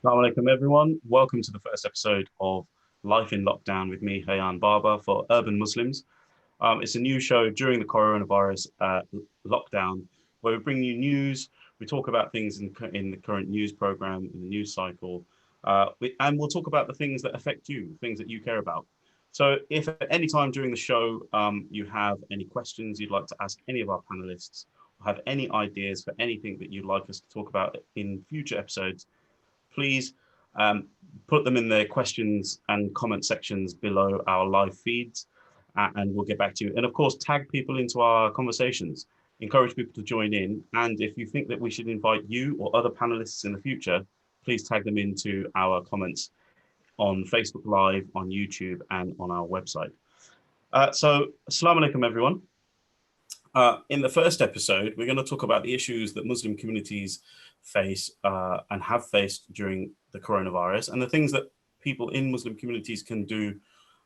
Assalamu alaikum, everyone. Welcome to the first episode of Life in Lockdown with me, Hayyan Bhabha, for Urban Muslims. It's a new show during the coronavirus lockdown where we bring you news. We talk about things in the current news program, in the news cycle, and we'll talk about the things that affect you, things that you care about. So, if at any time during the show you have any questions you'd like to ask any of our panelists, or have any ideas for anything that you'd like us to talk about in future episodes, please um, put them in the questions and comment sections below our live feeds, and we'll get back to you. And of course, tag people into our conversations, encourage people to join in. And if you think that we should invite you or other panelists in the future, please tag them into our comments on Facebook Live, on YouTube, and on our website. Assalamu alaikum, everyone. In the first episode, we're going to talk about the issues that Muslim communities face and have faced during the coronavirus, and the things that people in Muslim communities can do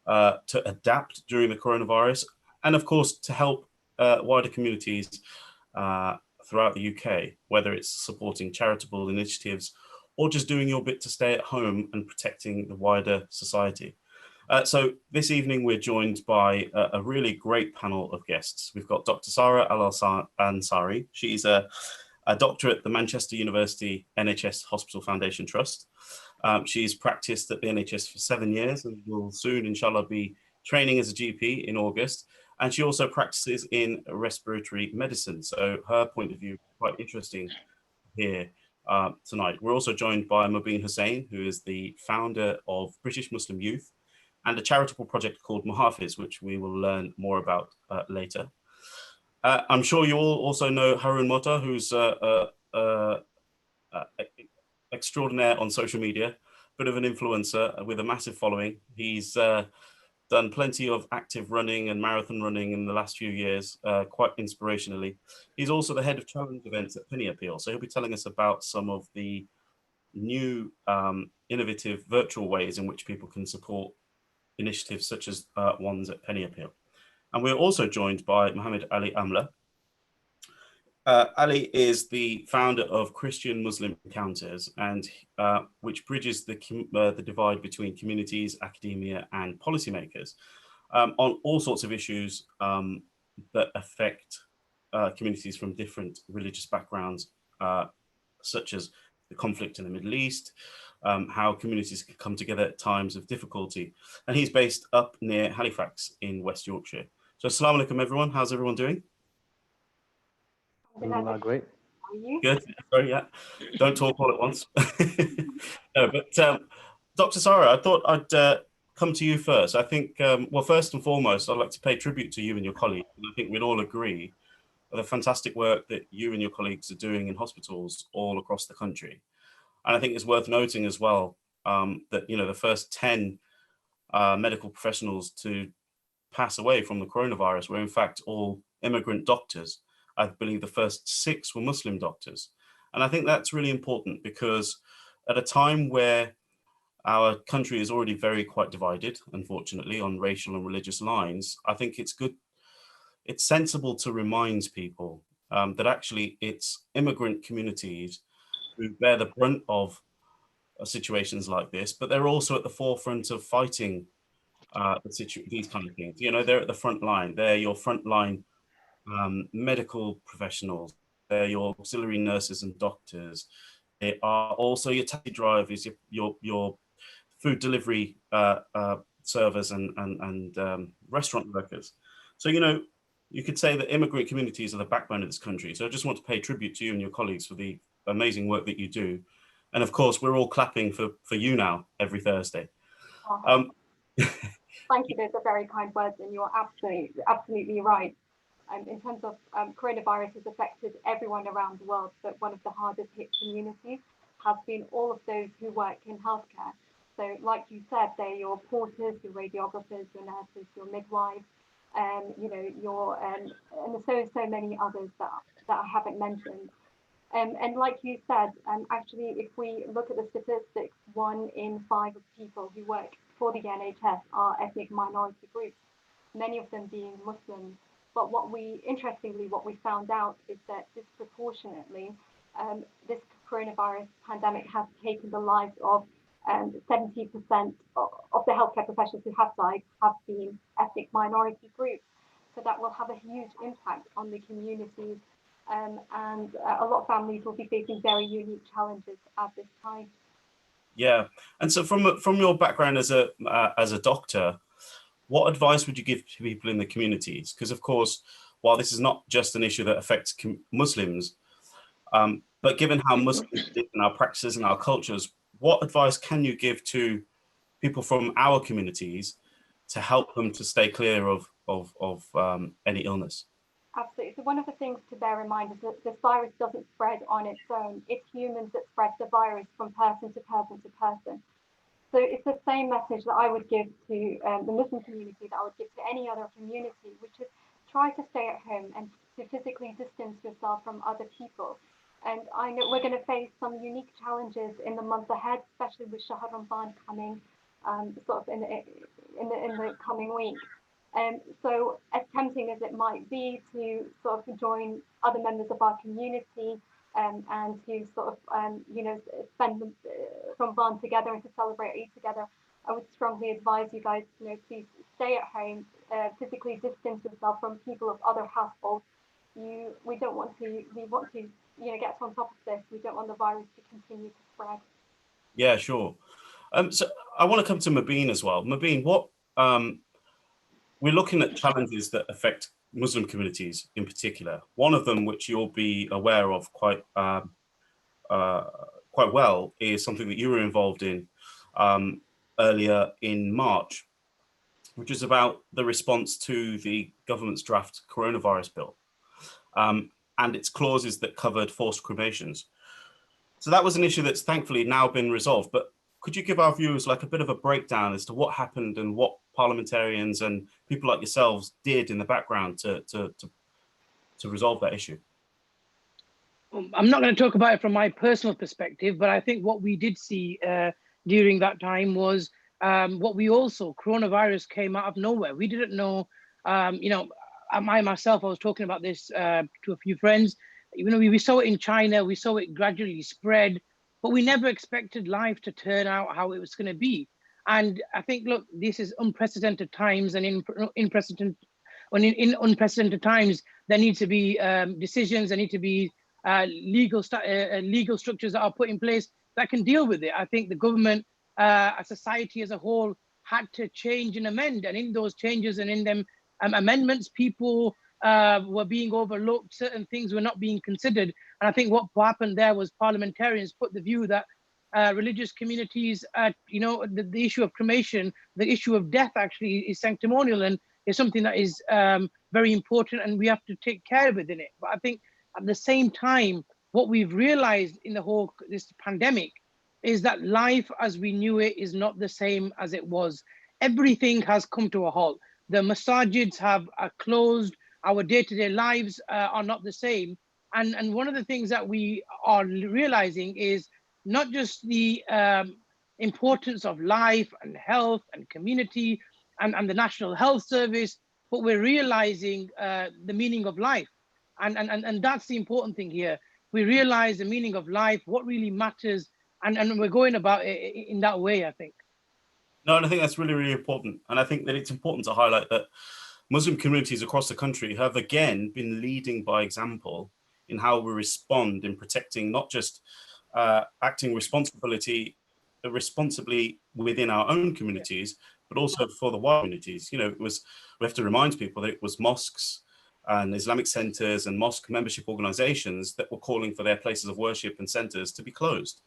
to adapt during the coronavirus, and of course, to help wider communities throughout the UK, whether it's supporting charitable initiatives or just doing your bit to stay at home and protecting the wider society. So this evening we're joined by a really great panel of guests. We've got Dr. Sara Al-Ansari. She's a doctor at the Manchester University NHS Hospital Foundation Trust. She's practiced at the NHS for 7 years and will soon, inshallah, be training as a GP in August. And she also practices in respiratory medicine. So her point of view is quite interesting here tonight. We're also joined by Mobeen Hussain, who is the founder of British Muslim Youth and a charitable project called Muhafiz, which we will learn more about later. I'm sure you all also know Harun Motta, who's extraordinaire on social media, bit of an influencer with a massive following. He's done plenty of active running and marathon running in the last few years, quite inspirationally. He's also the head of challenge events at Penny Appeal. So he'll be telling us about some of the new innovative virtual ways in which people can support initiatives such as ones at Penny Appeal. And we're also joined by Mohammed Ali Amla. Ali is the founder of Christian Muslim Encounters, and which bridges the divide between communities, academia, and policymakers on all sorts of issues that affect communities from different religious backgrounds, such as the conflict in the Middle East, how communities can come together at times of difficulty. And he's based up near Halifax in West Yorkshire. So assalamu alaikum, everyone. How's everyone doing? Great. Good. Sorry, yeah. Don't talk all at once. No, but Dr. Sara, I thought I'd come to you first. I think, well, first and foremost, I'd like to pay tribute to you and your colleagues. And I think we'd all agree of the fantastic work that you and your colleagues are doing in hospitals all across the country. And I think it's worth noting as well that, you know, the first 10 medical professionals to pass away from the coronavirus were in fact all immigrant doctors. I believe the first 6 were Muslim doctors. And I think that's really important because at a time where our country is already very quite divided, unfortunately, on racial and religious lines, I think it's sensible to remind people that actually it's immigrant communities who bear the brunt of situations like this, but they're also at the forefront of fighting these kind of things. You know, they're at the front line. They're your frontline medical professionals. They're your auxiliary nurses and doctors. They are also your taxi drivers, your food delivery servers and restaurant workers. So, you know, you could say that immigrant communities are the backbone of this country. So I just want to pay tribute to you and your colleagues for the amazing work that you do. And of course, we're all clapping for you now every Thursday. Um, Thank you. Those are very kind words, and you're absolutely right. In terms of coronavirus has affected everyone around the world, but one of the hardest hit communities has been all of those who work in healthcare. So, like you said, they're your porters, your radiographers, your nurses, your midwives, you know, your and so many others that I haven't mentioned. And like you said, actually, if we look at the statistics, 1 in 5 of people who work for the NHS are ethnic minority groups, many of them being Muslims. But interestingly, what we found out is that disproportionately, this coronavirus pandemic has taken the lives of 70% of the healthcare professionals who have died have been ethnic minority groups. So that will have a huge impact on the communities, and a lot of families will be facing very unique challenges at this time. Yeah, and so from your background as a doctor, what advice would you give to people in the communities? Because of course, while this is not just an issue that affects Muslims, but given how Muslims live in our practices and our cultures, what advice can you give to people from our communities to help them to stay clear of any illness? Absolutely. So one of the things to bear in mind is that this virus doesn't spread on its own. It's humans that spread the virus from person to person to person. So it's the same message that I would give to the Muslim community that I would give to any other community, which is try to stay at home and to physically distance yourself from other people. And I know we're going to face some unique challenges in the months ahead, especially with Shahr Ramadan coming sort of in the coming week. So as tempting as it might be to sort of join other members of our community and to sort of spend Ramadan together and to celebrate Eid together, I would strongly advise you guys, please stay at home, physically distance yourself from people of other households. We want to get on top of this. We don't want the virus to continue to spread. Yeah, sure. So I want to come to Mobeen as well. Mobeen, what we're looking at challenges that affect Muslim communities in particular. One of them, which you'll be aware of quite well, is something that you were involved in earlier in March, which is about the response to the government's draft coronavirus bill and its clauses that covered forced cremations. So that was an issue that's thankfully now been resolved. But could you give our viewers like a bit of a breakdown as to what happened and what parliamentarians and people like yourselves did in the background to resolve that issue? I'm not going to talk about it from my personal perspective, but I think what we did see during that time was what we all saw. Coronavirus came out of nowhere. We didn't know, I myself, I was talking about this to a few friends. We saw it in China, we saw it gradually spread, but we never expected life to turn out how it was going to be. And I think, look, this is unprecedented times, and in unprecedented times, there need to be decisions, there need to be legal structures that are put in place that can deal with it. I think the government, a society as a whole, had to change and amend, and in those changes and in them amendments, people were being overlooked, certain things were not being considered. And I think what happened there was parliamentarians put the view that religious communities, the issue of cremation, the issue of death actually is sanctimonial and is something that is very important, and we have to take care of it in it. But I think at the same time, what we've realized in this pandemic is that life as we knew it is not the same as it was. Everything has come to a halt. The masajids are closed. Our day-to-day lives are not the same. And one of the things that we are realizing is not just the importance of life and health and community and the National Health Service, but we're realizing the meaning of life. And that's the important thing here. We realize the meaning of life, what really matters, and we're going about it in that way, I think. No, and I think that's really, really important. And I think that it's important to highlight that Muslim communities across the country have again been leading by example in how we respond in protecting not just acting responsibly within our own communities, but also for the wider communities. We have to remind people that it was mosques and Islamic centers and mosque membership organizations that were calling for their places of worship and centers to be closed.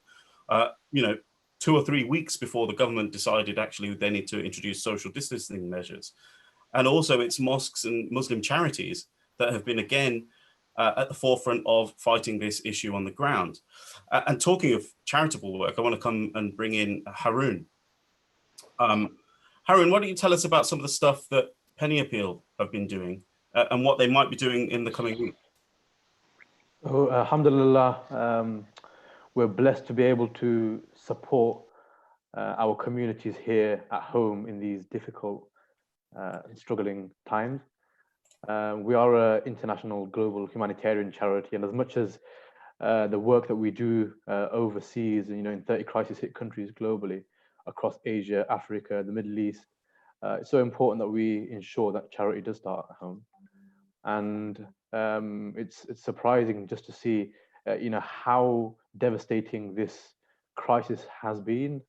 2 or 3 weeks before the government decided actually they need to introduce social distancing measures. And also it's mosques and Muslim charities that have been again at the forefront of fighting this issue on the ground. And talking of charitable work, I want to come and bring in Harun. Harun, why don't you tell us about some of the stuff that Penny Appeal have been doing and what they might be doing in the coming week? Oh, alhamdulillah, we're blessed to be able to support our communities here at home in these difficult and struggling times. We are an international global humanitarian charity, and as much as the work that we do overseas, in 30 crisis hit countries globally, across Asia, Africa, the Middle East. It's so important that we ensure that charity does start at home. And it's surprising just to see, how devastating this crisis has been.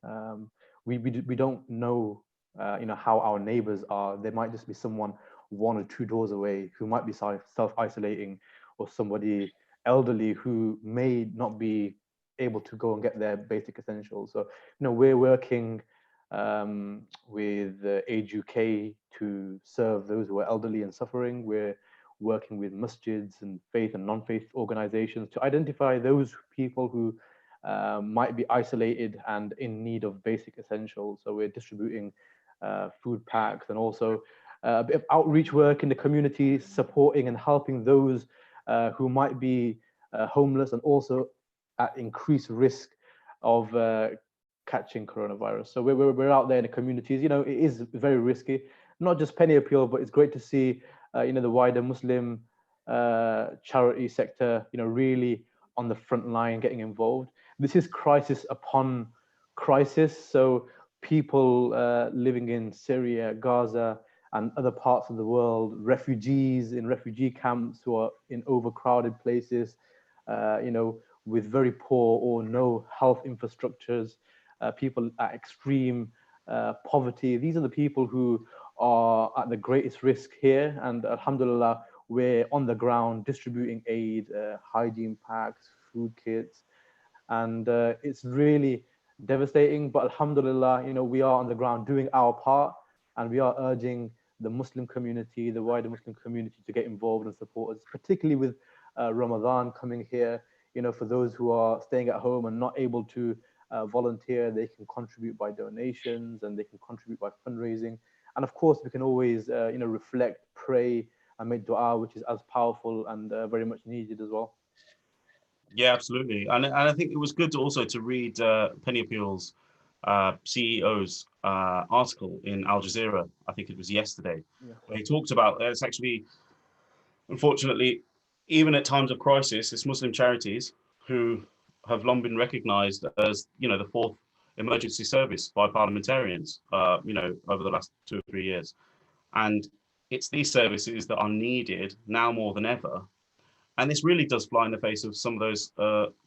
We don't know, how our neighbors are. There might just be someone 1 or 2 doors away who might be self-isolating, or somebody elderly who may not be able to go and get their basic essentials. So, we're working with Age UK to serve those who are elderly and suffering. We're working with masjids and faith and non-faith organizations to identify those people who might be isolated and in need of basic essentials. So we're distributing food packs, and also a bit of outreach work in the community, supporting and helping those who might be homeless and also at increased risk of catching coronavirus. So we're out there in the communities. It is very risky, not just Penny Appeal, but it's great to see the wider Muslim charity sector, really on the front line, getting involved. This is crisis upon crisis. So people living in Syria, Gaza, and other parts of the world, refugees in refugee camps who are in overcrowded places, with very poor or no health infrastructures, people at extreme poverty. These are the people who are at the greatest risk here. And alhamdulillah, we're on the ground distributing aid, hygiene packs, food kits. And it's really devastating, but alhamdulillah, we are on the ground doing our part, and we are urging the Muslim community, the wider Muslim community, to get involved and support us, particularly with Ramadan coming here. For those who are staying at home and not able to volunteer, they can contribute by donations, and they can contribute by fundraising. And of course, we can always, reflect, pray, and make dua, which is as powerful and very much needed as well. Yeah, absolutely. And I think it was good also to read Penny Appeal's CEO's article in Al Jazeera. I think it was yesterday, where he talked about it's actually, unfortunately, even at times of crisis, it's Muslim charities who have long been recognized as, the fourth emergency service by parliamentarians, over the last 2 or 3 years. And it's these services that are needed now more than ever. And this really does fly in the face of some of those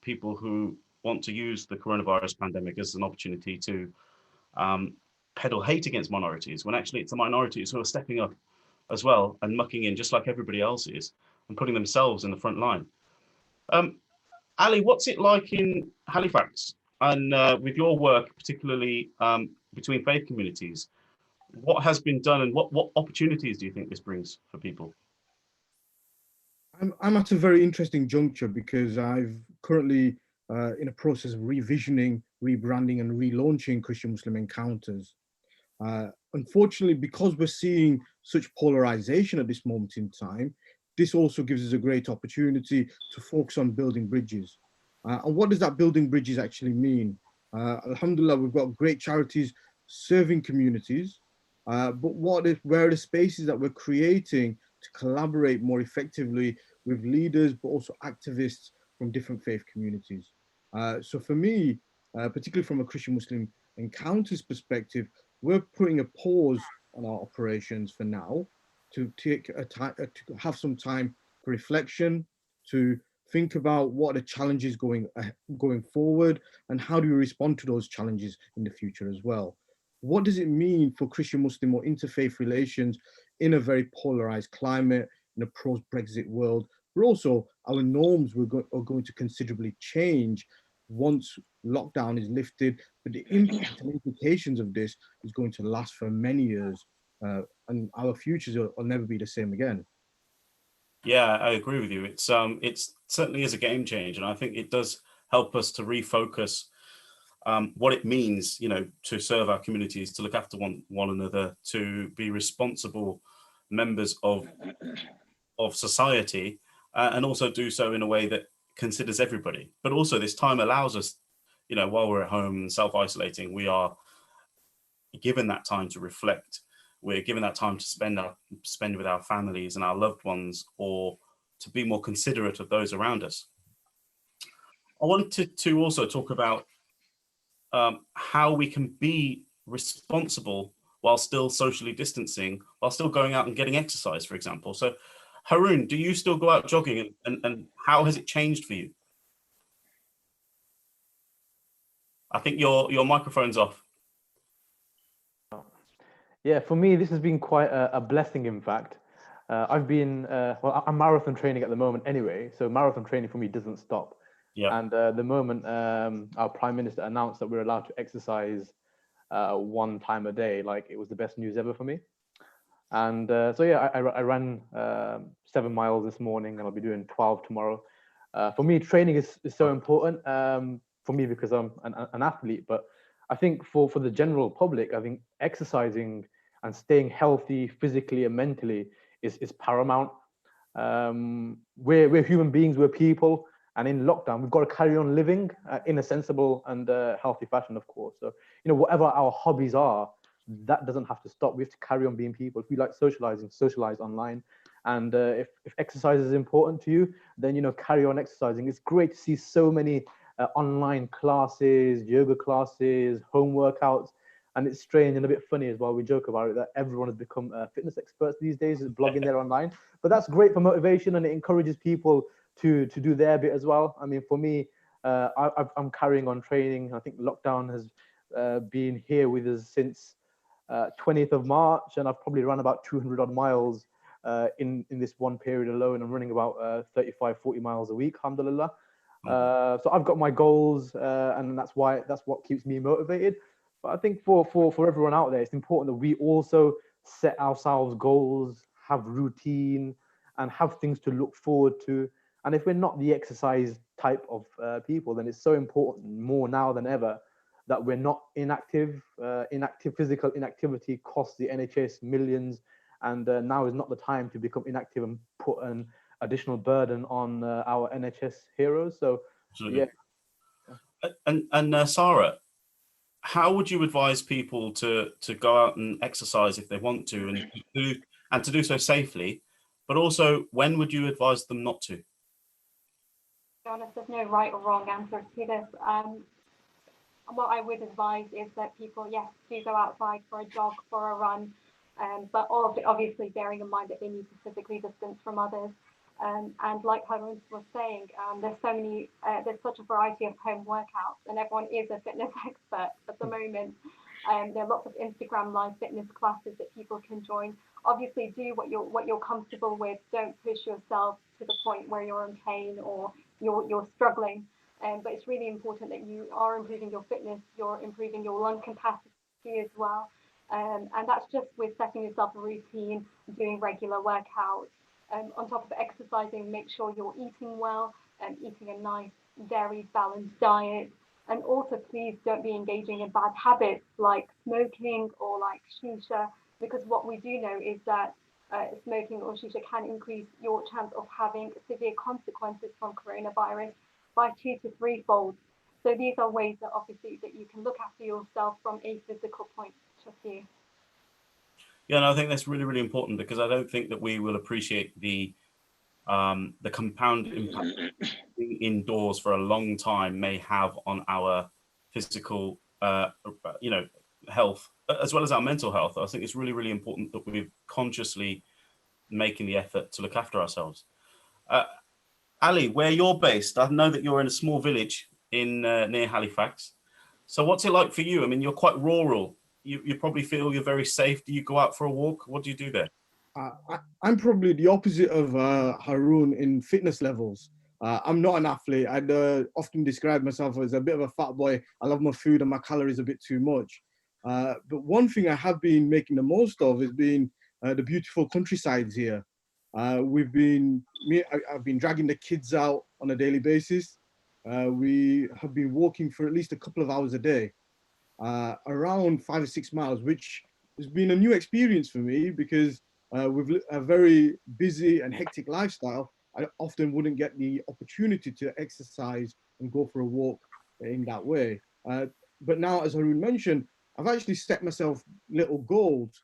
people who want to use the coronavirus pandemic as an opportunity to peddle hate against minorities, when actually it's the minorities who are stepping up as well and mucking in just like everybody else is, and putting themselves in the front line. Ali, what's it like in Halifax, and with your work, particularly between faith communities? What has been done, and what opportunities do you think this brings for people? I'm at a very interesting juncture, because I've currently in a process of revisioning, rebranding, and relaunching Christian Muslim Encounters. Unfortunately, because we're seeing such polarization at this moment in time, this also gives us a great opportunity to focus on building bridges. And what does that building bridges actually mean? Alhamdulillah, we've got great charities serving communities, but where are the spaces that we're creating to collaborate more effectively with leaders, but also activists from different faith communities? So for me, particularly from a Christian Muslim Encounters perspective, we're putting a pause on our operations for now, to take a time, to have some time for reflection, to think about what are the challenges going forward, and how do we respond to those challenges in the future as well. What does it mean for Christian Muslim or interfaith relations in a very polarized climate, in a post-Brexit world, but also our norms are going to considerably change once lockdown is lifted, but the impact and implications of this is going to last for many years, and our futures will never be the same again. Yeah, I agree with you. It's certainly is a game change, and I think it does help us to refocus what it means, to serve our communities, to look after one another, to be responsible members of society, and also do so in a way that considers everybody. But also, this time allows us, while we're at home and self-isolating, we are given that time to reflect. We're given that time to spend with our families and our loved ones, or to be more considerate of those around us. I wanted to also talk about how we can be responsible while still socially distancing, while still going out and getting exercise, for example. So, Haroon, do you still go out jogging, and how has it changed for you? I think your microphone's off. Yeah, for me, this has been quite a blessing, in fact. I've been, well, I'm marathon training at the moment anyway, so marathon training for me doesn't stop. Yeah. And the moment our Prime Minister announced that we're allowed to exercise 1 time a day, like, it was the best news ever for me. And so yeah, I ran 7 miles this morning, and I'll be doing 12 tomorrow. For me, training is so important for me because I'm an athlete, but I think for the general public, I think exercising and staying healthy physically and mentally is paramount. We're human beings, we're people, and in lockdown, we've got to carry on living in a sensible and healthy fashion, of course. So, you know, whatever our hobbies are, that doesn't have to stop. We have to carry on being people. If we like socializing, socialize online. And if exercise is important to you, then, you know, carry on exercising. It's great to see so many online classes, yoga classes, home workouts. And it's strange and a bit funny as well. We joke about it that everyone has become fitness experts these days, blogging there online. But that's great for motivation, and it encourages people to do their bit as well. I mean, for me, I'm carrying on training. I think lockdown has been here with us since 20th of March, and I've probably run about 200 odd miles in this one period alone. I'm running about 35, 40 miles a week, alhamdulillah. So I've got my goals, and that's what keeps me motivated. But I think for everyone out there, it's important that we also set ourselves goals, have routine, and have things to look forward to. And if we're not the exercise type of people, then it's so important more now than ever that we're not inactive. Physical inactivity costs the NHS millions, and now is not the time to become inactive and put an additional burden on our NHS heroes. So, Absolutely. Yeah. And Sarah, how would you advise people to go out and exercise if they want to, and to do so safely? But also, when would you advise them not to? To be honest, there's no right or wrong answer to this. What I would advise is that people, yes, do go outside for a jog, for a run, but obviously bearing in mind that they need to physically distance from others. And like Haroon was saying, there's such a variety of home workouts, and everyone is a fitness expert at the moment. There are lots of Instagram live fitness classes that people can join. Obviously, do what you're comfortable with. Don't push yourself to the point where you're in pain or you're struggling. But it's really important that you are improving your fitness, you're improving your lung capacity as well. And that's just with setting yourself a routine, doing regular workouts. On top of exercising, make sure you're eating well and eating a nice, varied, balanced diet. And also, please don't be engaging in bad habits like smoking or like shisha, because what we do know is that smoking or shisha can increase your chance of having severe consequences from coronavirus by 2 to 3-fold. So these are ways that obviously that you can look after yourself from a physical point of view. Yeah, and I think that's really, really important, because I don't think that we will appreciate the compound impact being indoors for a long time may have on our physical, health, as well as our mental health. I think it's really, really important that we're consciously making the effort to look after ourselves. Ali, where you're based, I know that you're in a small village in near Halifax. So what's it like for you? I mean, you're quite rural. You probably feel you're very safe. Do you go out for a walk? What do you do there? I'm probably the opposite of Haroon in fitness levels. I'm not an athlete. I'd often describe myself as a bit of a fat boy. I love my food and my calories a bit too much. But one thing I have been making the most of is being the beautiful countrysides here. I've been dragging the kids out on a daily basis. We have been walking for at least a couple of hours a day, around 5 or 6 miles, which has been a new experience for me because with a very busy and hectic lifestyle, I often wouldn't get the opportunity to exercise and go for a walk in that way. But now, as Haroon mentioned, I've actually set myself little goals.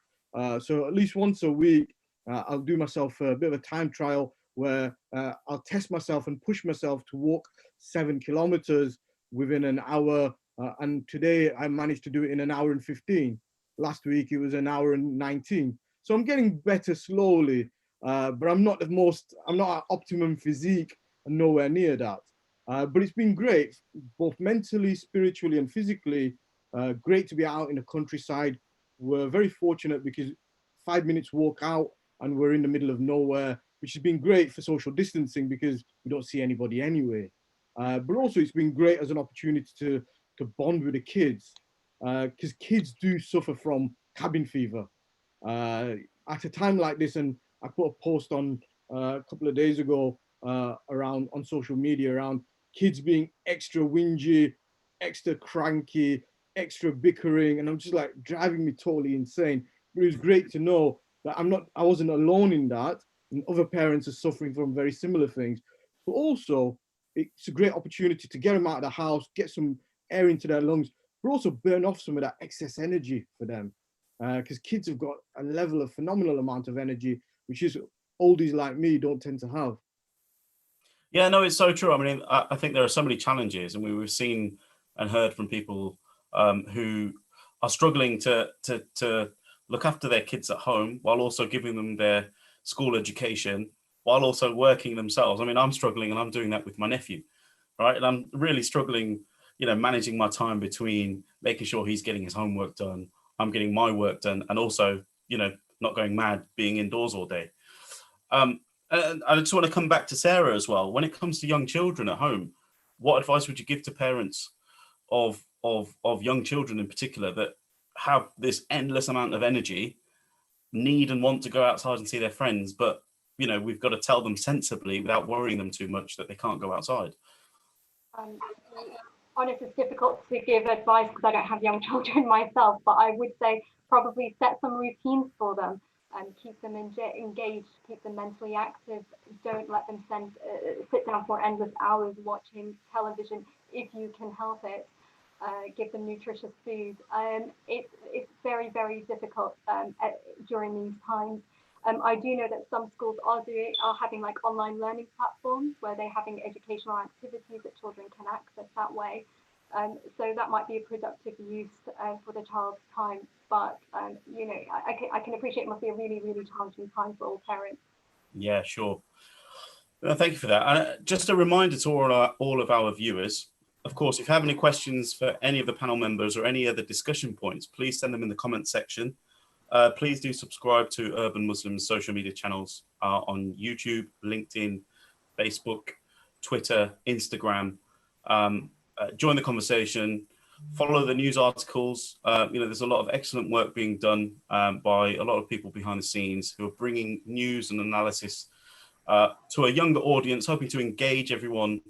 So at least once a week, I'll do myself a bit of a time trial where I'll test myself and push myself to walk 7 kilometers within an hour. And today I managed to do it in an hour and 15. Last week it was an hour and 19. So I'm getting better slowly, but I'm not at optimum physique and nowhere near that. But it's been great, both mentally, spiritually, and physically. Great to be out in the countryside. We're very fortunate because 5 minutes walk out and we're in the middle of nowhere, which has been great for social distancing because we don't see anybody anyway. But also it's been great as an opportunity to bond with the kids, because kids do suffer from cabin fever. At a time like this, and I put a post on a couple of days ago around on social media around kids being extra whingy, extra cranky, extra bickering, and I'm just like driving me totally insane. But it was great to know that I wasn't alone in that, and other parents are suffering from very similar things. But also, it's a great opportunity to get them out of the house, get some air into their lungs, but also burn off some of that excess energy for them. Because kids have got a phenomenal amount of energy, which is oldies like me don't tend to have. Yeah, no, it's so true. I mean, I think there are so many challenges, and we've seen and heard from people who are struggling to look after their kids at home while also giving them their school education, while also working themselves. I mean, I'm struggling, and I'm doing that with my nephew, right? And I'm really struggling, managing my time between making sure he's getting his homework done, I'm getting my work done, and also, not going mad being indoors all day. And I just want to come back to Sarah as well. When it comes to young children at home, what advice would you give to parents of young children in particular that have this endless amount of energy, need and want to go outside and see their friends, but we've got to tell them sensibly without worrying them too much that they can't go outside? Honestly, it's difficult to give advice because I don't have young children myself, but I would say probably set some routines for them and keep them engaged, keep them mentally active. Don't let them sit down for endless hours watching television if you can help it. Give them nutritious food. It's very, very difficult during these times. I do know that some schools are having like online learning platforms where they're having educational activities that children can access that way. So that might be a productive use for the child's time. But I can appreciate it must be a really, really challenging time for all parents. Yeah, sure. Thank you for that. And just a reminder to all of our viewers, of course, if you have any questions for any of the panel members or any other discussion points, please send them in the comment section. Please do subscribe to Urban Muslim's social media channels on YouTube, LinkedIn, Facebook, Twitter, Instagram. Join the conversation, follow the news articles. There's a lot of excellent work being done by a lot of people behind the scenes who are bringing news and analysis to a younger audience, hoping to engage everyone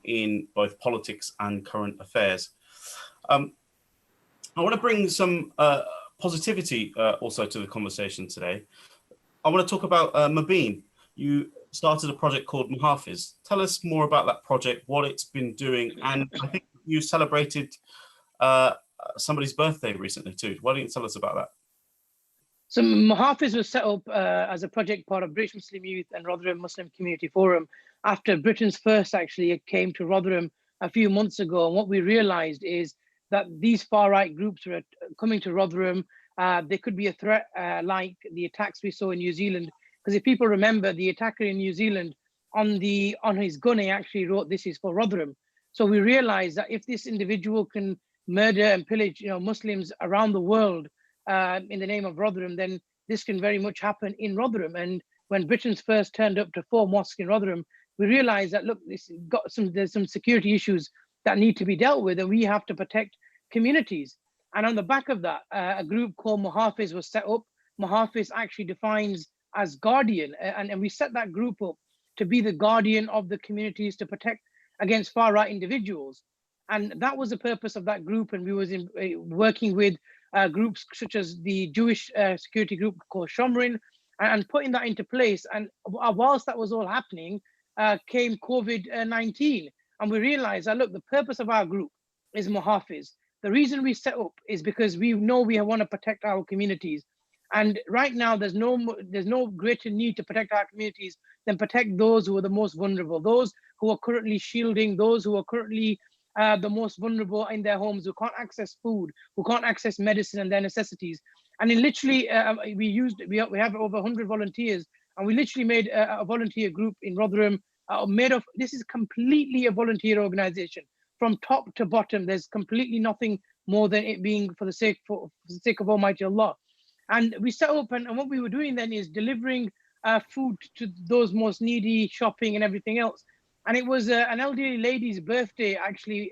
in both politics and current affairs. I want to bring some positivity also to the conversation today. I want to talk about Mubin. You started a project called Muhafiz. Tell us more about that project, what it's been doing, and I think you celebrated somebody's birthday recently too. Why don't you tell us about that? So Muhafiz was set up as a project part of British Muslim Youth and Rotherham Muslim Community Forum after Britain's First actually came to Rotherham a few months ago. And what we realized is that these far-right groups were coming to Rotherham. They could be a threat like the attacks we saw in New Zealand. Because if people remember, the attacker in New Zealand, on his gun, he actually wrote, "This is for Rotherham." So we realized that if this individual can murder and pillage Muslims around the world in the name of Rotherham, then this can very much happen in Rotherham. And when Britain's First turned up to 4 mosques in Rotherham, we realized that, look, there's some security issues that need to be dealt with, and we have to protect communities. And on the back of that, a group called Muhafiz was set up. Muhafiz actually defines as guardian, and we set that group up to be the guardian of the communities, to protect against far-right individuals. And that was the purpose of that group. And we was working with groups such as the Jewish security group called Shomrin, and putting that into place. And whilst that was all happening, came COVID-19. And we realized that, look, the purpose of our group is Muhafiz. The reason we set up is because we know we want to protect our communities. And right now, there's no greater need to protect our communities than protect those who are the most vulnerable, those who are currently shielding, those who are currently the most vulnerable in their homes, who can't access food, who can't access medicine and their necessities. And in literally, we have over 100 volunteers, and we literally made a volunteer group in Rotherham made of, this is completely a volunteer organization from top to bottom. There's completely nothing more than it being for the sake of Almighty Allah. And we set up, and what we were doing then is delivering food to those most needy, shopping and everything else. And it was an elderly lady's birthday actually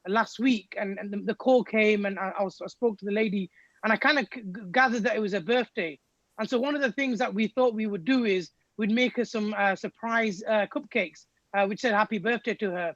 last week, and the call came, and I spoke to the lady, and I kind of gathered that it was her birthday. And so one of the things that we thought we would do is we'd make her some surprise cupcakes, which said happy birthday to her.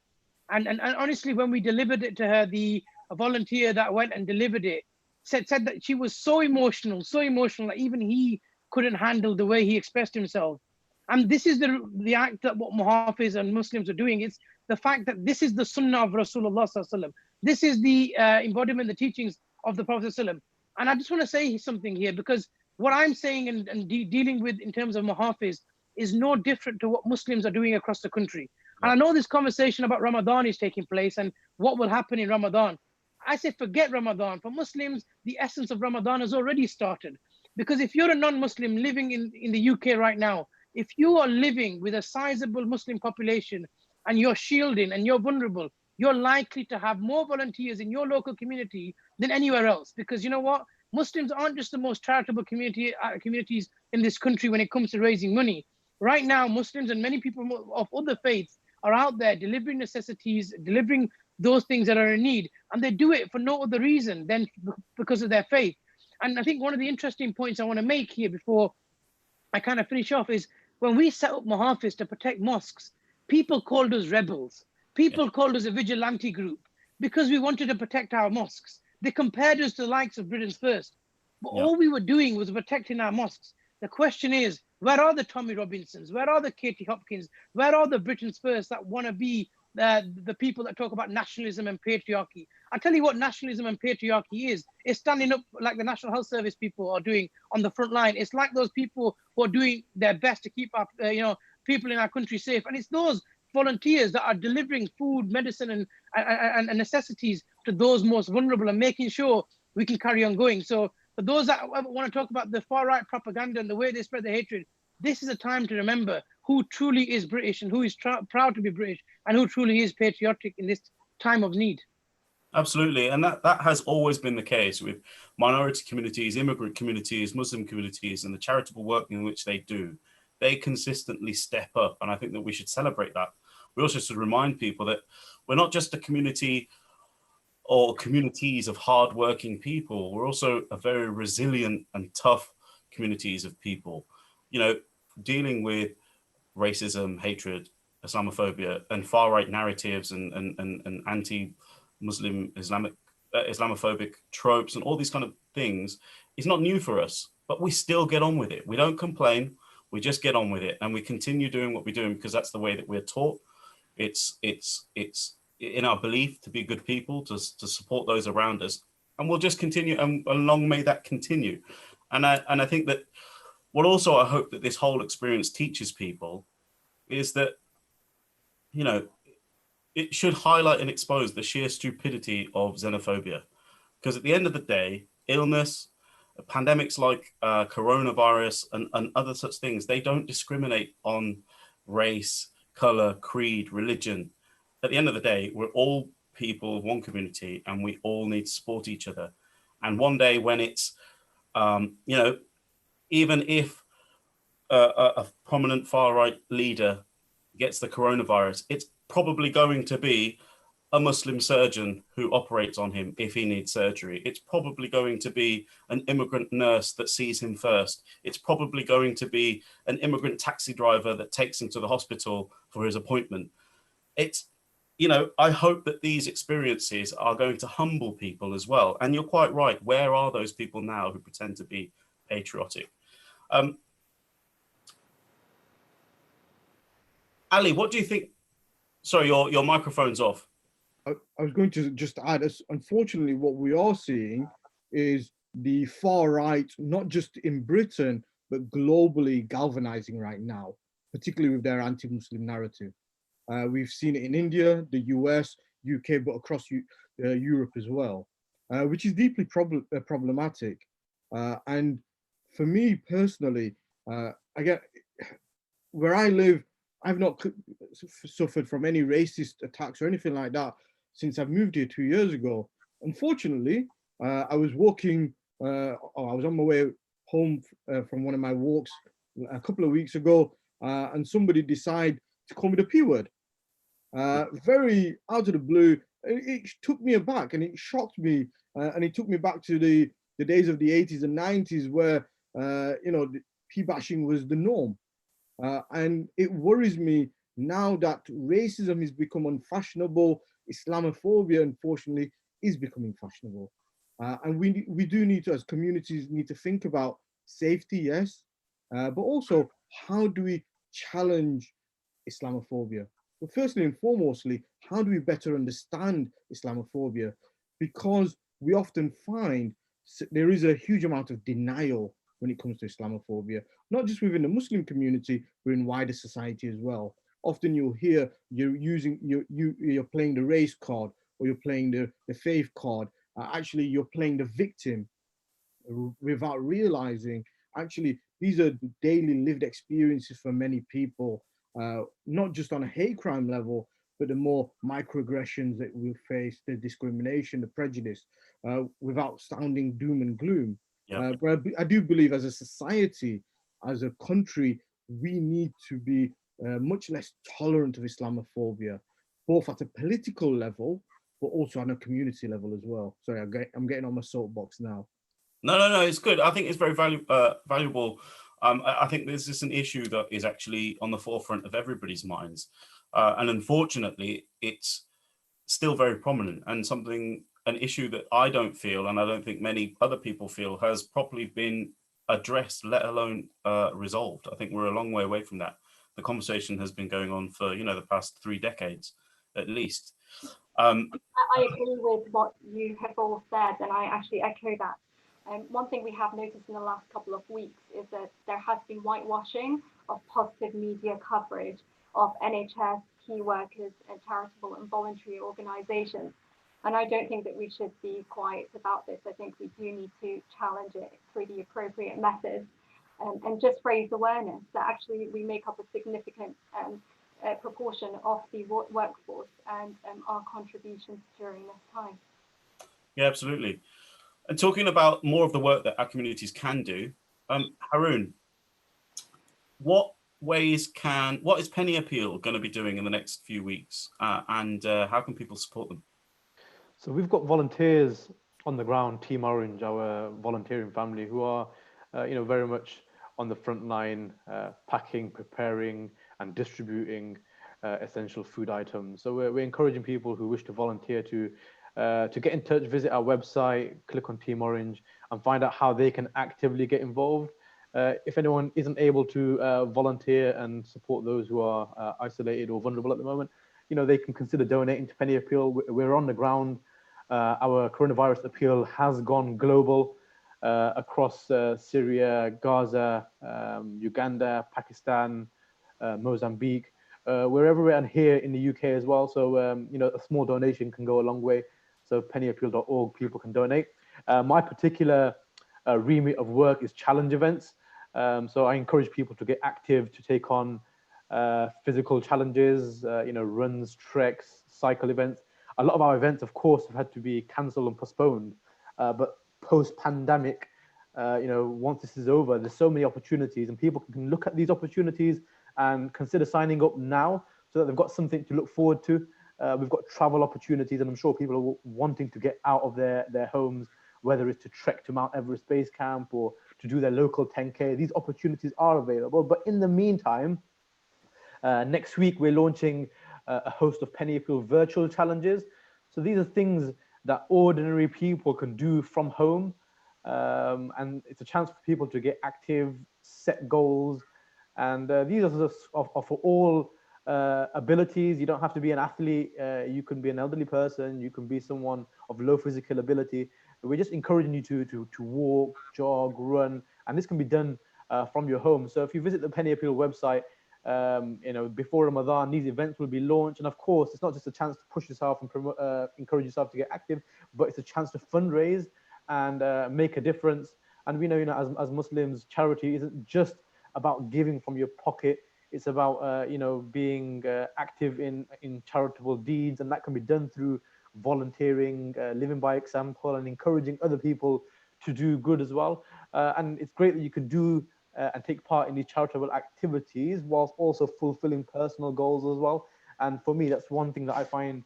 And honestly, when we delivered it to her, a volunteer that went and delivered it said that she was so emotional that even he couldn't handle the way he expressed himself. And this is the act that what Muhafiz and Muslims are doing. It's the fact that this is the sunnah of Rasulullah sallallahu alaihi wasallam. This is the embodiment, the teachings of the Prophet sallallahu alaihi wasallam. And I just want to say something here, because what I'm saying and dealing with in terms of Muhafiz is no different to what Muslims are doing across the country. And I know this conversation about Ramadan is taking place and what will happen in Ramadan. I say forget Ramadan. For Muslims, the essence of Ramadan has already started. Because if you're a non-Muslim living in the UK right now, if you are living with a sizable Muslim population and you're shielding and you're vulnerable, you're likely to have more volunteers in your local community than anywhere else. Because you know what? Muslims aren't just the most charitable communities in this country when it comes to raising money. Right now, Muslims and many people of other faiths are out there delivering necessities, delivering those things that are in need. And they do it for no other reason than because of their faith. And I think one of the interesting points I want to make here before I kind of finish off is when we set up Muhafiz to protect mosques, people called us rebels. People called us a vigilante group because we wanted to protect our mosques. They compared us to the likes of Britain's First. But all we were doing was protecting our mosques. The question is, where are the Tommy Robinsons? Where are the Katie Hopkins? Where are the Britain's First that want to be the people that talk about nationalism and patriarchy? I'll tell you what nationalism and patriarchy is. It's standing up like the National Health Service people are doing on the front line. It's like those people who are doing their best to keep our, people in our country safe. And it's those volunteers that are delivering food, medicine, and necessities to those most vulnerable and making sure we can carry on going. So for those that want to talk about the far-right propaganda and the way they spread the hatred, this is a time to remember who truly is British and who is proud to be British and who truly is patriotic in this time of need. Absolutely. And that has always been the case with minority communities, immigrant communities, Muslim communities, and the charitable work in which they do. They consistently step up. And I think that we should celebrate that. We also should remind people that we're not just a community or communities of hardworking people. We're also a very resilient and tough communities of people, dealing with racism, hatred, Islamophobia, and far-right narratives and anti-Muslim Islamophobic tropes and all these kind of things is not new for us, but we still get on with it. We don't complain, we just get on with it, and we continue doing what we're doing because that's the way that we're taught. It's in our belief to be good people, to support those around us, and we'll just continue, and long may that continue. And I think that what also I hope that this whole experience teaches people is that, it should highlight and expose the sheer stupidity of xenophobia. Because at the end of the day, illness, pandemics like coronavirus and other such things, they don't discriminate on race, color, creed, religion. At the end of the day, we're all people of one community and we all need to support each other. And one day when it's, even if a prominent far-right leader gets the coronavirus, it's probably going to be a Muslim surgeon who operates on him if he needs surgery. It's probably going to be an immigrant nurse that sees him first. It's probably going to be an immigrant taxi driver that takes him to the hospital for his appointment. It's, I hope that these experiences are going to humble people as well. And you're quite right. Where are those people now who pretend to be patriotic? Ali, what do you think? Sorry, your microphone's off. I was going to just add, unfortunately, what we are seeing is the far right, not just in Britain, but globally galvanizing right now, particularly with their anti-Muslim narrative. We've seen it in India, the US, UK, but across Europe as well, which is deeply problematic. And for me personally, again, where I live, I've not suffered from any racist attacks or anything like that since I've moved here 2 years ago. Unfortunately, I was walking, I was on my way home from one of my walks a couple of weeks ago, and somebody decided to call me the P word. Very out of the blue. It took me aback and it shocked me, and it took me back to the days of the 80s and 90s where, you know, P bashing was the norm. And it worries me now that racism has become unfashionable. Islamophobia, unfortunately, is becoming fashionable. And we do need to, as communities, need to think about safety, yes, but also how do we challenge Islamophobia? But firstly and foremostly, how do we better understand Islamophobia? Because we often find there is a huge amount of denial when it comes to Islamophobia, not just within the Muslim community, but in wider society as well. Often you'll hear you're playing the race card, or you're playing the faith card. Actually, you're playing the victim without realizing, actually, these are daily lived experiences for many people, not just on a hate crime level, but the more microaggressions that we face, the discrimination, the prejudice, without sounding doom and gloom. Yeah. But I do believe as a society, as a country, we need to be much less tolerant of Islamophobia, both at a political level, but also on a community level as well. Sorry, I'm getting on my soapbox now. No, it's good. I think it's very valuable. I think this is an issue that is actually on the forefront of everybody's minds. And unfortunately, it's still very prominent, and an issue that I don't feel, and I don't think many other people feel, has properly been addressed, let alone resolved. I think we're a long way away from that. The conversation has been going on for, the past 3 decades, at least. I agree with what you have all said, and I actually echo that. One thing we have noticed in the last couple of weeks is that there has been whitewashing of positive media coverage of NHS, key workers, and charitable and voluntary organisations. And I don't think that we should be quiet about this. I think we do need to challenge it through the appropriate methods, and just raise awareness that actually we make up a significant proportion of the workforce, and our contributions during this time. Yeah, absolutely. And talking about more of the work that our communities can do, Haroon, what is Penny Appeal going to be doing in the next few weeks, and how can people support them? So we've got volunteers on the ground, Team Orange, our volunteering family, who are, very much on the front line, packing, preparing, and distributing essential food items. So we're encouraging people who wish to volunteer to get in touch, visit our website, click on Team Orange, and find out how they can actively get involved. If anyone isn't able to volunteer and support those who are isolated or vulnerable at the moment, they can consider donating to Penny Appeal. We're on the ground. Our coronavirus appeal has gone global across Syria, Gaza, Uganda, Pakistan, Mozambique. We're everywhere, and here in the UK as well. So, a small donation can go a long way. So pennyappeal.org, people can donate. My particular remit of work is challenge events. So I encourage people to get active, to take on physical challenges, runs, treks, cycle events. A lot of our events, of course, have had to be cancelled and postponed. But post-pandemic, once this is over, there's so many opportunities, and people can look at these opportunities and consider signing up now so that they've got something to look forward to. We've got travel opportunities, and I'm sure people are wanting to get out of their homes, whether it's to trek to Mount Everest Base Camp or to do their local 10K. These opportunities are available. But in the meantime, next week, we're launching a host of Penny Appeal virtual challenges. So these are things that ordinary people can do from home. And it's a chance for people to get active, set goals. And these are for all abilities. You don't have to be an athlete. You can be an elderly person. You can be someone of low physical ability. We're just encouraging you to walk, jog, run, and this can be done from your home. So if you visit the Penny Appeal website, before Ramadan, these events will be launched. And of course, it's not just a chance to push yourself and promote, encourage yourself to get active, but it's a chance to fundraise and make a difference. And we know, as Muslims, charity isn't just about giving from your pocket. It's about, being active in charitable deeds. And that can be done through volunteering, living by example, and encouraging other people to do good as well. And it's great that you can do and take part in these charitable activities whilst also fulfilling personal goals as well. And for me, that's one thing that I find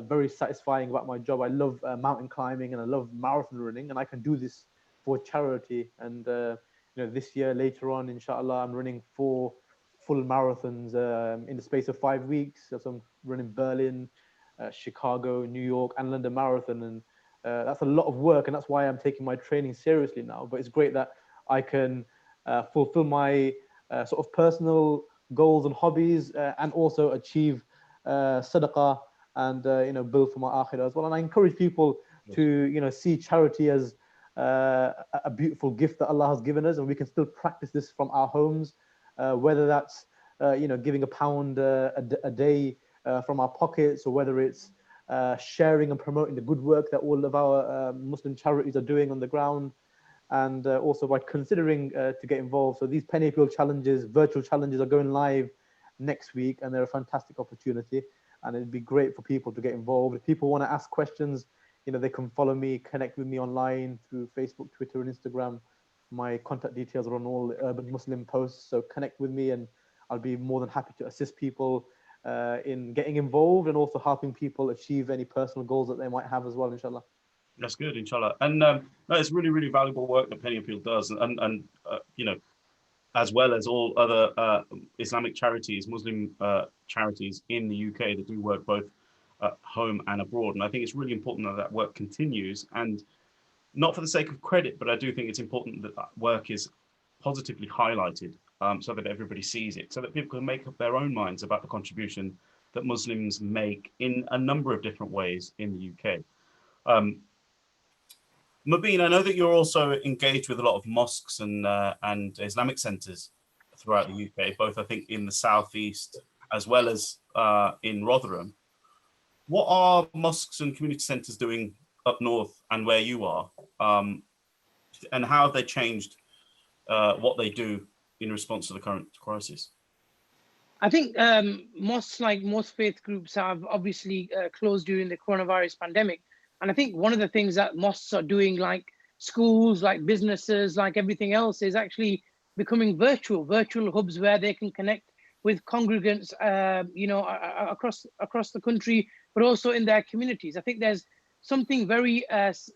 very satisfying about my job. I love mountain climbing and I love marathon running, and I can do this for charity. And this year, later on, inshallah, I'm running 4 full marathons in the space of 5 weeks. So I'm running Berlin, Chicago, New York, and London Marathon. And that's a lot of work, and that's why I'm taking my training seriously now. But it's great that I can fulfill my sort of personal goals and hobbies, and also achieve sadaqah and build for my akhirah as well. And I encourage people to see charity as a beautiful gift that Allah has given us, and we can still practice this from our homes, whether that's giving £1 a day from our pockets, or whether it's sharing and promoting the good work that all of our Muslim charities are doing on the ground, and also by considering to get involved. So these Penny Appeal challenges, virtual challenges, are going live next week, and they're a fantastic opportunity, and it'd be great for people to get involved. If people want to ask questions, they can follow me, connect with me online through Facebook, Twitter, and Instagram. My contact details are on all the Urban Muslim posts, so connect with me, and I'll be more than happy to assist people in getting involved, and also helping people achieve any personal goals that they might have as well, inshallah. That's good, inshallah. And no, it's really, really valuable work that Penny Appeal does, and as well as all other Islamic charities, Muslim charities in the UK that do work both at home and abroad. And I think it's really important that that work continues, and not for the sake of credit, but I do think it's important that that work is positively highlighted, so that everybody sees it, so that people can make up their own minds about the contribution that Muslims make in a number of different ways in the UK. Mubin, I know that you're also engaged with a lot of mosques and Islamic centres throughout the UK, both I think in the southeast as well as in Rotherham. What are mosques and community centres doing up north and where you are, and how have they changed what they do in response to the current crisis? I think mosques, like most faith groups, have obviously closed during the coronavirus pandemic. And I think one of the things that mosques are doing, like schools, like businesses, like everything else, is actually becoming virtual hubs where they can connect with congregants, across the country, but also in their communities. I think there's something very there's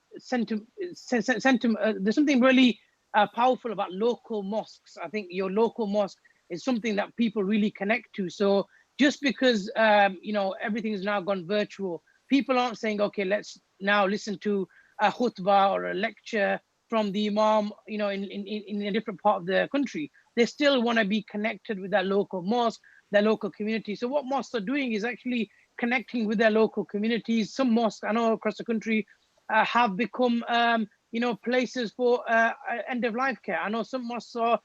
something really powerful about local mosques. I think your local mosque is something that people really connect to. So just because everything has now gone virtual, people aren't saying, okay, let's now listen to a khutbah or a lecture from the imam, in a different part of the country. They still want to be connected with their local mosque, their local community. So what mosques are doing is actually connecting with their local communities. Some mosques I know across the country have become, places for end of life care. I know some mosques are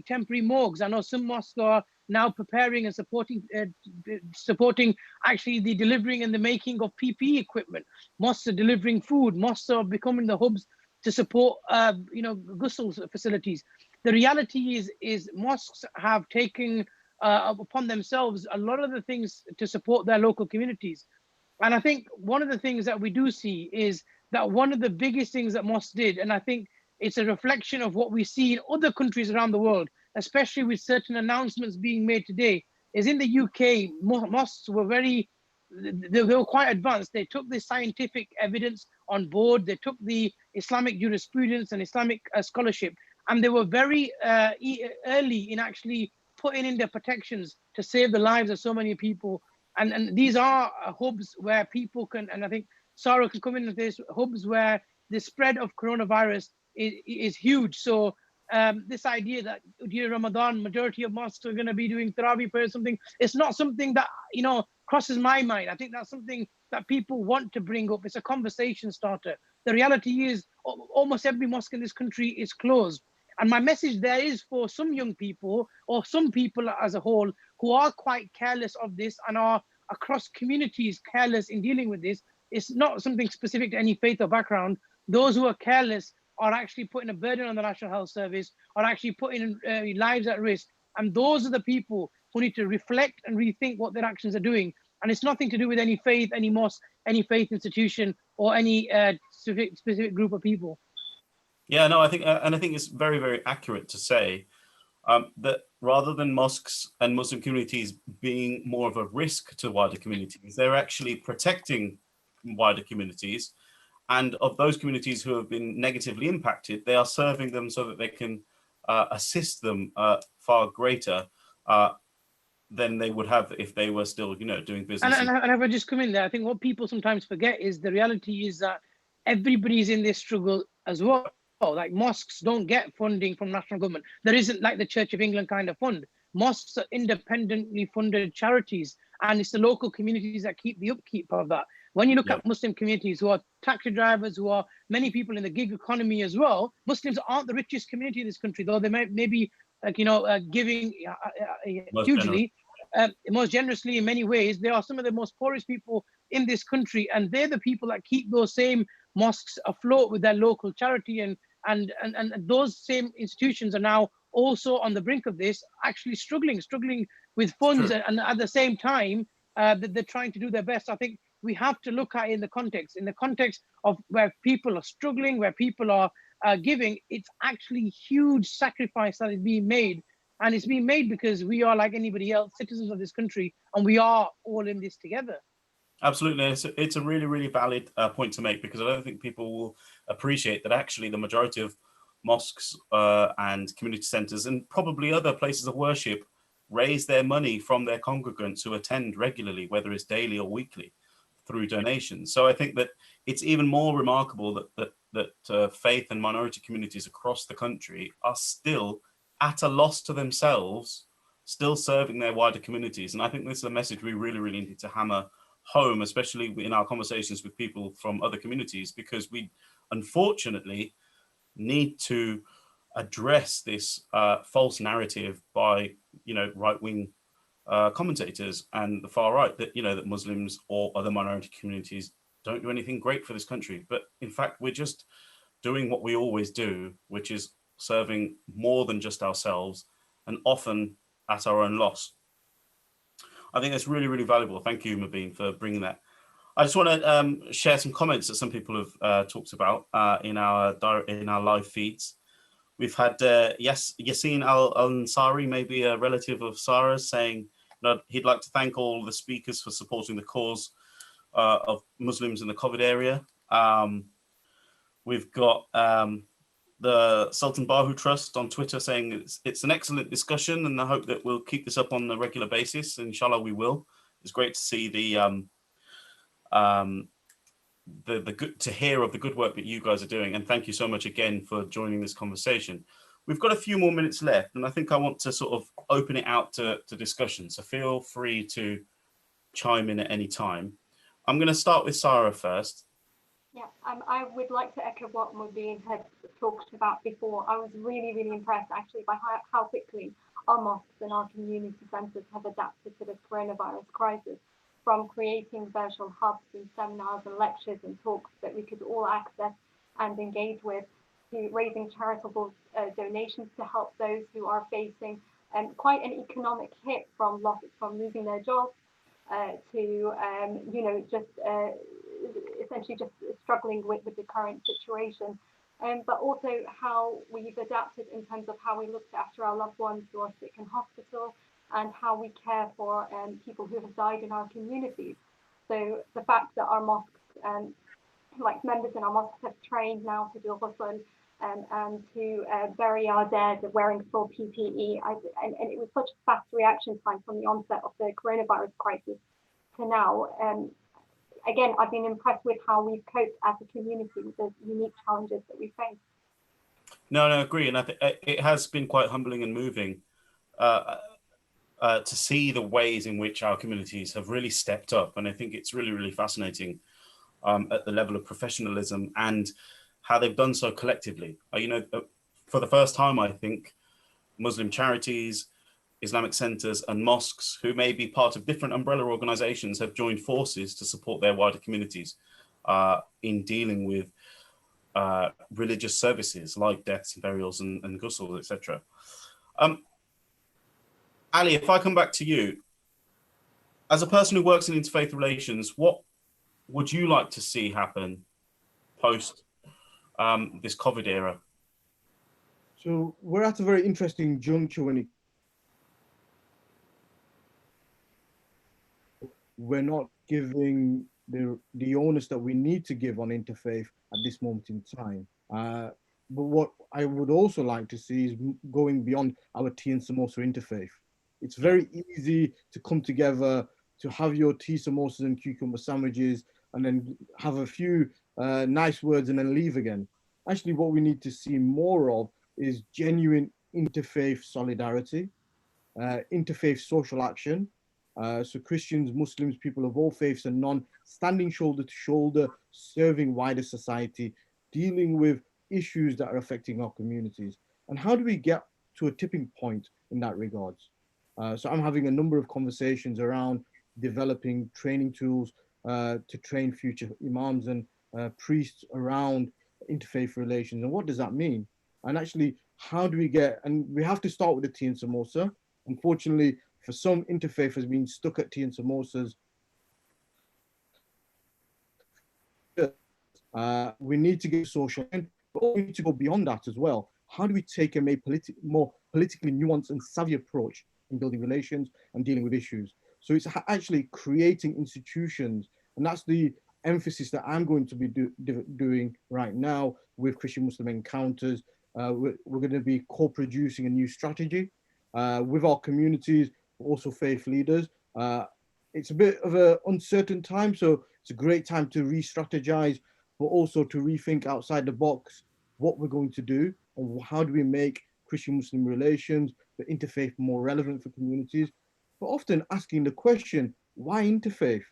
temporary morgues. I know some mosques are now preparing and supporting actually the delivering and the making of PPE equipment. Mosques are delivering food. Mosques are becoming the hubs to support, ghusl facilities. The reality is mosques have taken upon themselves a lot of the things to support their local communities. And I think one of the things that we do see is that one of the biggest things that mosques did, and I think it's a reflection of what we see in other countries around the world, especially with certain announcements being made today, is in the UK, mosques were they were quite advanced. They took the scientific evidence on board. They took the Islamic jurisprudence and Islamic scholarship, and they were very early in actually putting in their protections to save the lives of so many people. And these are hubs where people can, and I think Sarah can come into this, hubs where the spread of coronavirus is huge. So this idea that during Ramadan, majority of mosques are going to be doing Taraweeh prayer or something, it's not something that, crosses my mind. I think that's something that people want to bring up. It's a conversation starter. The reality is almost every mosque in this country is closed. And my message there is for some young people, or some people as a whole, who are quite careless of this and are across communities careless in dealing with this. It's not something specific to any faith or background. Those who are careless are actually putting a burden on the National Health Service, are actually putting lives at risk. And those are the people who need to reflect and rethink what their actions are doing. And it's nothing to do with any faith, any mosque, any faith institution, or any specific group of people. Yeah, no, I think, and I think it's very, very accurate to say that rather than mosques and Muslim communities being more of a risk to wider communities, they're actually protecting wider communities. And of those communities who have been negatively impacted, they are serving them so that they can assist them far greater than they would have if they were still, doing business. And if I just come in there, I think what people sometimes forget is the reality is that everybody's in this struggle as well. Like mosques don't get funding from national government. There isn't like the Church of England kind of fund. Mosques are independently funded charities, and it's the local communities that keep the upkeep of that. When you look at Muslim communities who are taxi drivers, who are many people in the gig economy as well, Muslims aren't the richest community in this country, though they may be like, giving hugely, most generously in many ways. They are some of the most poorest people in this country, and they're the people that keep those same mosques afloat with their local charity, and those same institutions are now also on the brink of this, actually struggling with funds, and at the same time they're trying to do their best. I think we have to look at it in the context of where people are struggling, where people are giving. It's actually huge sacrifice that is being made, and it's being made because we are like anybody else, citizens of this country, and we are all in this together. Absolutely. It's a really, really valid point to make, because I don't think people will appreciate that actually the majority of mosques and community centres and probably other places of worship raise their money from their congregants who attend regularly, whether it's daily or weekly, through donations. So I think that it's even more remarkable that faith and minority communities across the country are still at a loss to themselves, still serving their wider communities. And I think this is a message we really, really need to hammer home, especially in our conversations with people from other communities, because we unfortunately need to address this false narrative by right-wing commentators and the far right that that Muslims or other minority communities don't do anything great for this country. But in fact, we're just doing what we always do, which is serving more than just ourselves, and often at our own loss. I think that's really, really valuable. Thank you, Mubin, for bringing that. I just want to share some comments that some people have talked about in our live feeds. We've had Yassine Al-Ansari, maybe a relative of Sarah's, saying that he'd like to thank all the speakers for supporting the cause of Muslims in the COVID area. We've got the Sultan Bahu Trust on Twitter saying it's an excellent discussion, and I hope that we'll keep this up on a regular basis. Inshallah, we will. It's great to see the good to hear of the good work that you guys are doing, and thank you so much again for joining this conversation. We've got a few more minutes left, and I think I want to sort of open it out to discussion. So feel free to chime in at any time. I'm going to start with Sarah first. Yeah, I would like to echo what Mubin had talked about before. I was really, really impressed actually by how quickly our mosques and our community centres have adapted to this coronavirus crisis, from creating virtual hubs and seminars and lectures and talks that we could all access and engage with, to raising charitable donations to help those who are facing quite an economic hit from losing their jobs, to essentially just struggling with the current situation, but also how we've adapted in terms of how we looked after our loved ones who are sick in hospital, and how we care for people who have died in our communities. So the fact that our mosques, like members in our mosques, have trained now to do ghusl and to bury our dead wearing full PPE, and it was such a fast reaction time from the onset of the coronavirus crisis to now. Again, I've been impressed with how we've coped as a community with the unique challenges that we face. No, I agree, and I think it has been quite humbling and moving to see the ways in which our communities have really stepped up, and I think it's really, really fascinating at the level of professionalism and how they've done so collectively. For the first time, I think Muslim charities, Islamic centers and mosques, who may be part of different umbrella organizations, have joined forces to support their wider communities in dealing with religious services like deaths and burials and ghusls, etc. Ali, if I come back to you, as a person who works in interfaith relations, what would you like to see happen post this COVID era? So we're at a very interesting juncture when we're not giving the onus that we need to give on interfaith at this moment in time. But what I would also like to see is going beyond our tea and samosa interfaith. It's very easy to come together, to have your tea, samosas and cucumber sandwiches, and then have a few nice words and then leave again. Actually, what we need to see more of is genuine interfaith solidarity, interfaith social action. So Christians, Muslims, people of all faiths and none, standing shoulder to shoulder, serving wider society, dealing with issues that are affecting our communities. And how do we get to a tipping point in that regards? So I'm having a number of conversations around developing training tools to train future imams and priests around interfaith relations. And what does that mean? And actually, how do we get, and we have to start with the tea and samosa. Unfortunately, for some, interfaith has been stuck at tea and samosas. We need to get social, but we need to go beyond that as well. How do we take a more politically nuanced and savvy approach in building relations and dealing with issues? So it's actually creating institutions, and that's the emphasis that I'm going to be doing right now with Christian Muslim Encounters. We're going to be co-producing a new strategy with our communities, also faith leaders. It's a bit of an uncertain time, so it's a great time to re-strategize, but also to rethink outside the box what we're going to do and how do we make Christian-Muslim relations, the interfaith, more relevant for communities, but often asking the question, why interfaith?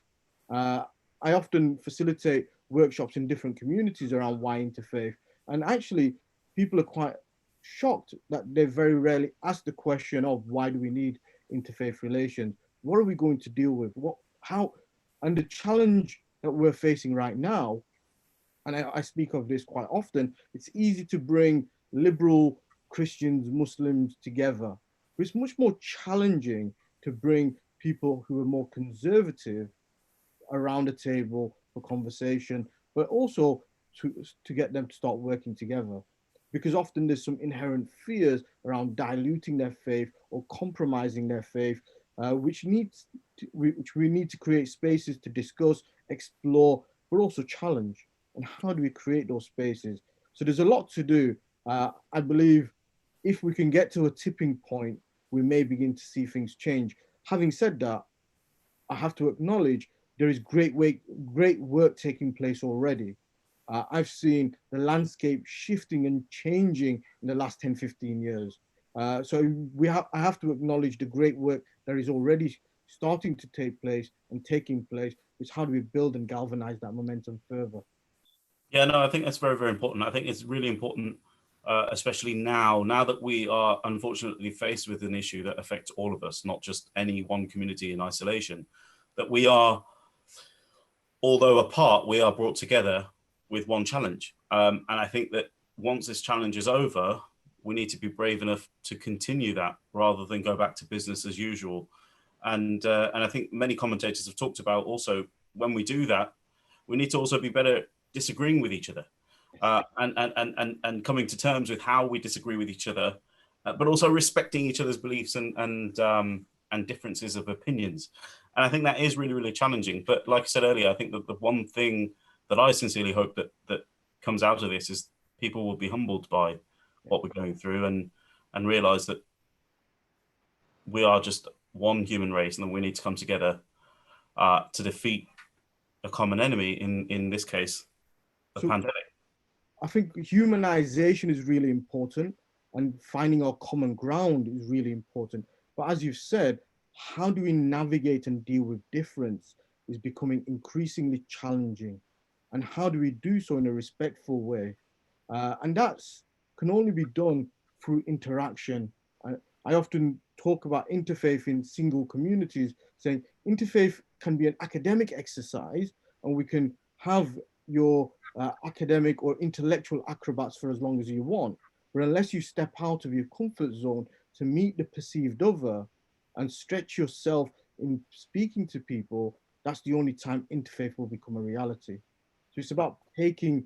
I often facilitate workshops in different communities around why interfaith, and actually people are quite shocked that they very rarely ask the question of why do we need interfaith relations? What are we going to deal with? And the challenge that we're facing right now, and I speak of this quite often, it's easy to bring liberal Christians, Muslims together, but it's much more challenging to bring people who are more conservative around the table for conversation, but also to get them to start working together. Because often there's some inherent fears around diluting their faith or compromising their faith, which we need to create spaces to discuss, explore, but also challenge. And how do we create those spaces? So there's a lot to do. I believe if we can get to a tipping point, we may begin to see things change. Having said that, I have to acknowledge there is great work taking place already. I've seen the landscape shifting and changing in the last 10, 15 years. So I have to acknowledge the great work that is already starting to take place and taking place. Is how do we build and galvanize that momentum further? Yeah, no, I think that's very, very important. I think it's really important, especially now that we are unfortunately faced with an issue that affects all of us, not just any one community in isolation, that we are, although apart, we are brought together with one challenge. And I think that once this challenge is over, we need to be brave enough to continue that rather than go back to business as usual. And I think many commentators have talked about also when we do that, we need to also be better disagreeing with each other and coming to terms with how we disagree with each other, but also respecting each other's beliefs and differences of opinions. And I think that is really, really challenging. But like I said earlier, I think that the one thing that I sincerely hope that comes out of this is people will be humbled by what we're going through and realize that we are just one human race and that we need to come together to defeat a common enemy, in this case, the pandemic. I think humanization is really important and finding our common ground is really important. But as you've said, how do we navigate and deal with difference is becoming increasingly challenging. And how do we do so in a respectful way? And that's can only be done through interaction. I often talk about interfaith in single communities, saying interfaith can be an academic exercise, and we can have your academic or intellectual acrobats for as long as you want. But unless you step out of your comfort zone to meet the perceived other and stretch yourself in speaking to people, that's the only time interfaith will become a reality. So it's about taking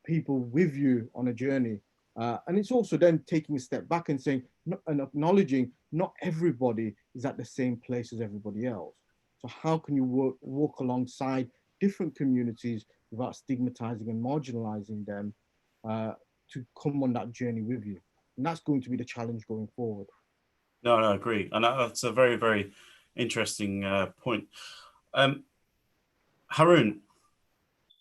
people with you on a journey. And it's also then taking a step back and saying, and acknowledging not everybody is at the same place as everybody else. So how can you walk alongside different communities without stigmatizing and marginalizing them to come on that journey with you? And that's going to be the challenge going forward. No, I agree. And that's a very, very interesting point. Haroon,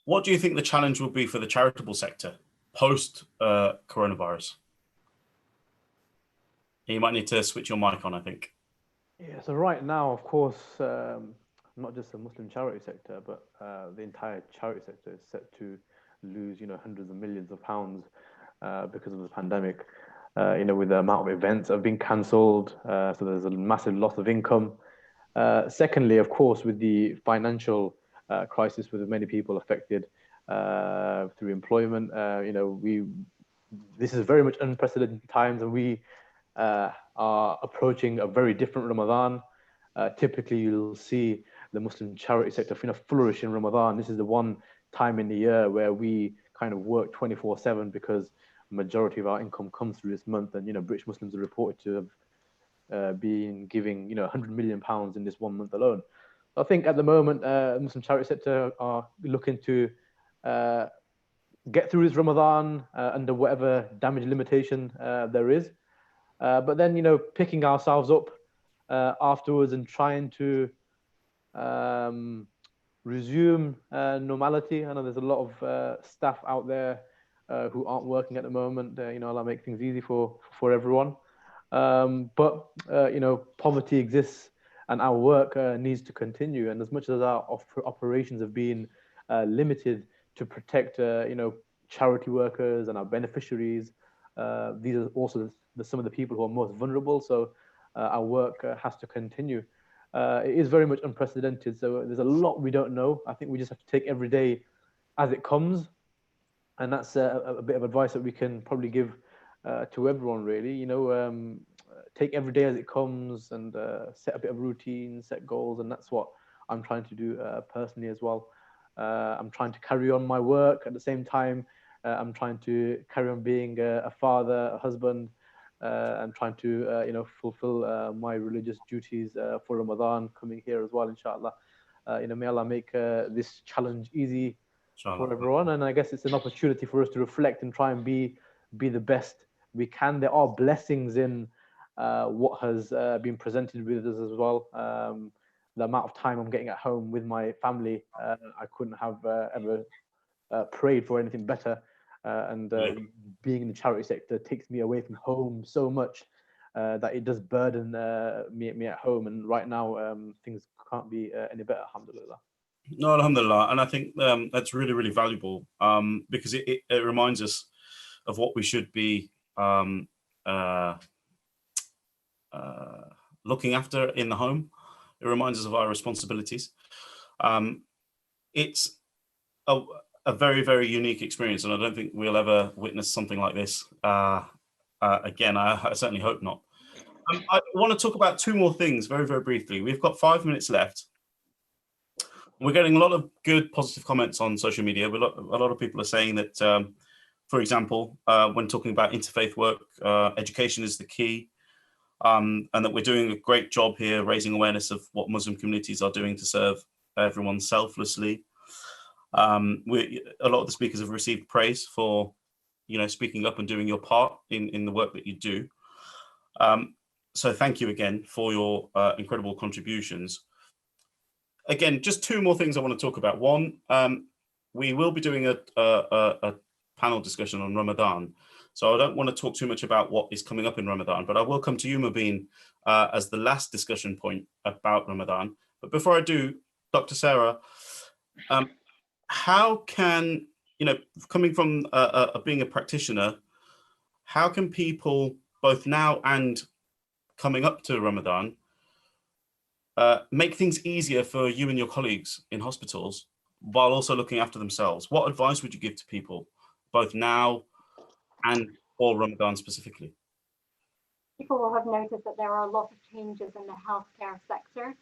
what do you think the challenge will be for the charitable sector post coronavirus? You might need to switch your mic on, I think. Yeah, so right now, of course, not just the Muslim charity sector, but the entire charity sector is set to lose, hundreds of millions of pounds because of the pandemic. With the amount of events that have been cancelled, so there's a massive loss of income. Secondly, of course, with the financial crisis, with many people affected through employment, this is very much unprecedented times, and we are approaching a very different Ramadan. Typically, you'll see the Muslim charity sector flourish in Ramadan. This is the one time in the year where we kind of work 24/7 because majority of our income comes through this month, and British Muslims are reported to have been giving 100 million pounds in this 1 month alone. I think at the moment Muslim charity sector are looking to get through this Ramadan under whatever damage limitation there is, but then picking ourselves up afterwards and trying to resume normality. I know there's a lot of staff out there who aren't working at the moment. Allah make things easy for everyone. But poverty exists, and our work needs to continue. And as much as our operations have been limited to protect, charity workers and our beneficiaries, these are also some of the people who are most vulnerable. So our work has to continue. It is very much unprecedented. So there's a lot we don't know. I think we just have to take every day as it comes. And that's a bit of advice that we can probably give to everyone, really. Take every day as it comes and set a bit of routine, set goals. And that's what I'm trying to do personally as well. I'm trying to carry on my work at the same time. I'm trying to carry on being a father, a husband. I'm trying to, fulfill my religious duties for Ramadan coming here as well, inshallah. May Allah make this challenge easy for everyone. And I guess it's an opportunity for us to reflect and try and be the best we can. There are blessings in what has been presented with us as well. The amount of time I'm getting at home with my family, I couldn't have ever prayed for anything better. And being in the charity sector takes me away from home so much that it does burden me at home. And right now, things can't be any better, alhamdulillah. No, alhamdulillah. And I think that's really, really valuable because it reminds us of what we should be looking after in the home. It reminds us of our responsibilities. It's a very, very unique experience, and I don't think we'll ever witness something like this again. I certainly hope not. I want to talk about two more things very, very briefly. We've got 5 minutes left. We're getting a lot of good, positive comments on social media. A lot of people are saying that, for example, when talking about interfaith work, education is the key, and that we're doing a great job here raising awareness of what Muslim communities are doing to serve everyone selflessly. A lot of the speakers have received praise for, speaking up and doing your part in the work that you do. So thank you again for your incredible contributions. Again, just two more things I want to talk about. One, we will be doing a panel discussion on Ramadan. So I don't want to talk too much about what is coming up in Ramadan, but I will come to you, Mubin, as the last discussion point about Ramadan. But before I do, Dr. Sarah, how can, coming from being a practitioner, how can people both now and coming up to Ramadan make things easier for you and your colleagues in hospitals while also looking after themselves? What advice would you give to people both now and for Ramadan specifically? People will have noticed that there are a lot of changes in the healthcare sector.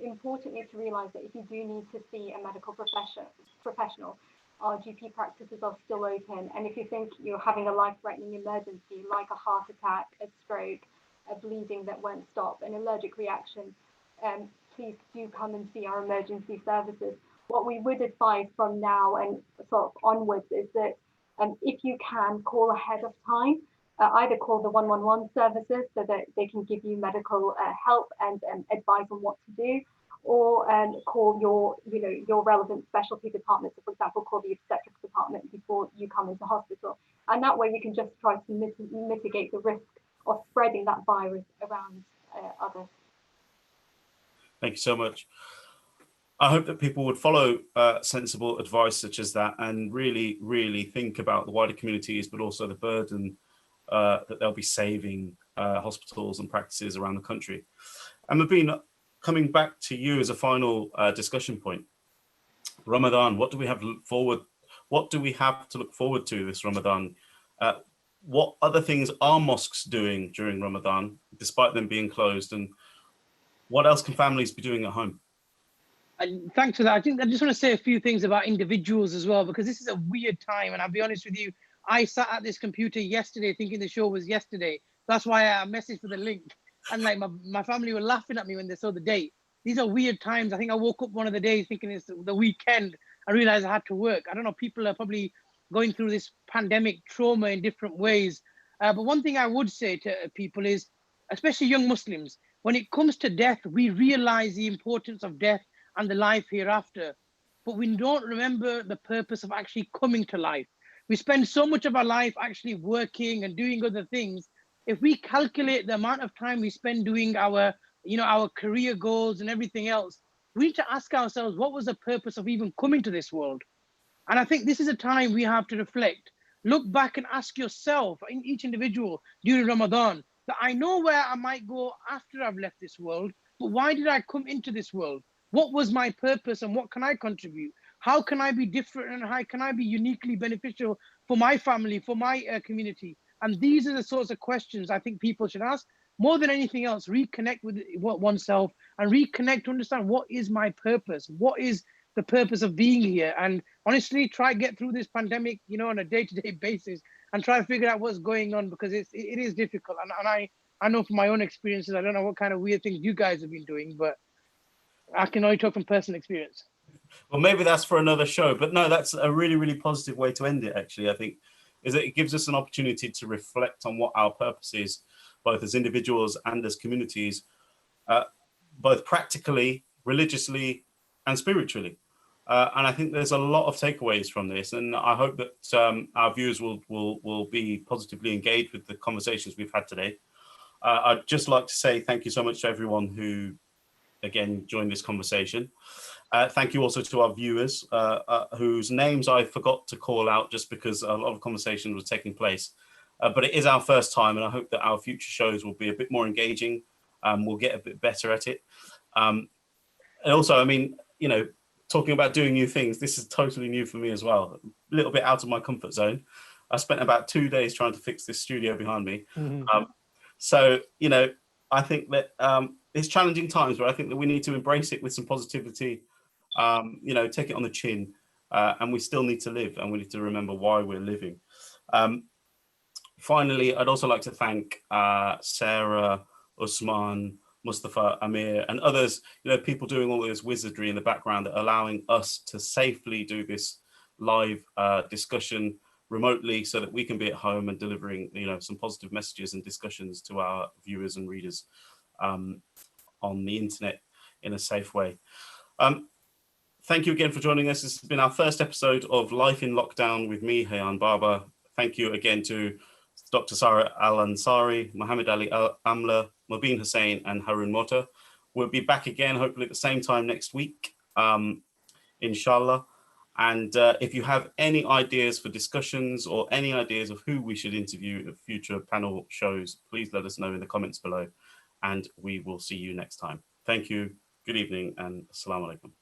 Importantly, to realise that if you do need to see a medical professional, our GP practices are still open. And if you think you're having a life-threatening emergency, like a heart attack, a stroke, a bleeding that won't stop, an allergic reaction, please do come and see our emergency services. What we would advise from now and sort of onwards is that if you can, call ahead of time. Either call the 111 services so that they can give you medical help and advice on what to do, or call your relevant specialty department. So, for example, call the obstetrics department before you come into hospital, and that way we can just try to mitigate the risk of spreading that virus around others. Thank you so much. I hope that people would follow sensible advice such as that and really, really think about the wider communities, but also the burden that they'll be saving hospitals and practices around the country. And Mubin, coming back to you as a final discussion point, Ramadan, what do we have to look forward? What do we have to look forward to this Ramadan? What other things are mosques doing during Ramadan, despite them being closed? And what else can families be doing at home? Thanks for that. I think I just want to say a few things about individuals as well, because this is a weird time. And I'll be honest with you, I sat at this computer yesterday thinking the show was yesterday. That's why I messaged for the link. And like my family were laughing at me when they saw the date. These are weird times. I think I woke up one of the days thinking it's the weekend. I realized I had to work. I don't know, people are probably going through this pandemic trauma in different ways. But one thing I would say to people is, especially young Muslims, when it comes to death, we realize the importance of death and the life hereafter. But we don't remember the purpose of actually coming to life. We spend so much of our life actually working and doing other things. If we calculate the amount of time we spend doing our career goals and everything else, we need to ask ourselves, what was the purpose of even coming to this world? And I think this is a time we have to reflect. Look back and ask yourself, in each individual during Ramadan, that I know where I might go after I've left this world, but why did I come into this world? What was my purpose and what can I contribute? How can I be different and how can I be uniquely beneficial for my family, for my community? And these are the sorts of questions I think people should ask. More than anything else, reconnect with oneself and reconnect to understand, what is my purpose? What is the purpose of being here? And honestly, try to get through this pandemic, on a day-to-day basis and try to figure out what's going on, because it is difficult. And I know from my own experiences, I don't know what kind of weird things you guys have been doing, but I can only talk from personal experience. Well, maybe that's for another show, but no, that's a really, really positive way to end it, actually, I think, is that it gives us an opportunity to reflect on what our purpose is, both as individuals and as communities, both practically, religiously, and spiritually. And I think there's a lot of takeaways from this, and I hope that our viewers will be positively engaged with the conversations we've had today. I'd just like to say thank you so much to everyone who, again, joined this conversation. Thank you also to our viewers, whose names I forgot to call out just because a lot of conversation was taking place. But it is our first time, and I hope that our future shows will be a bit more engaging. We'll get a bit better at it. And also, I mean, talking about doing new things, this is totally new for me as well. A little bit out of my comfort zone. I spent about 2 days trying to fix this studio behind me. Mm-hmm. So, I think that it's challenging times, but I think that we need to embrace it with some positivity, take it on the chin, and we still need to live, and we need to remember why we're living. Finally, I'd also like to thank Sarah, Usman, Mustafa, Amir, and others, people doing all this wizardry in the background that are allowing us to safely do this live discussion remotely so that we can be at home and delivering, some positive messages and discussions to our viewers and readers on the internet in a safe way. Thank you again for joining us. This has been our first episode of Life in Lockdown with me, Hayyan Bhabha. Thank you again to Dr. Sarah Al-Ansari, Muhammad Ali Amla, Mubin Hussain, and Harun Mota. We'll be back again, hopefully at the same time next week, inshallah. And if you have any ideas for discussions or any ideas of who we should interview in future panel shows, please let us know in the comments below, and we will see you next time. Thank you, good evening, and assalamu alaikum.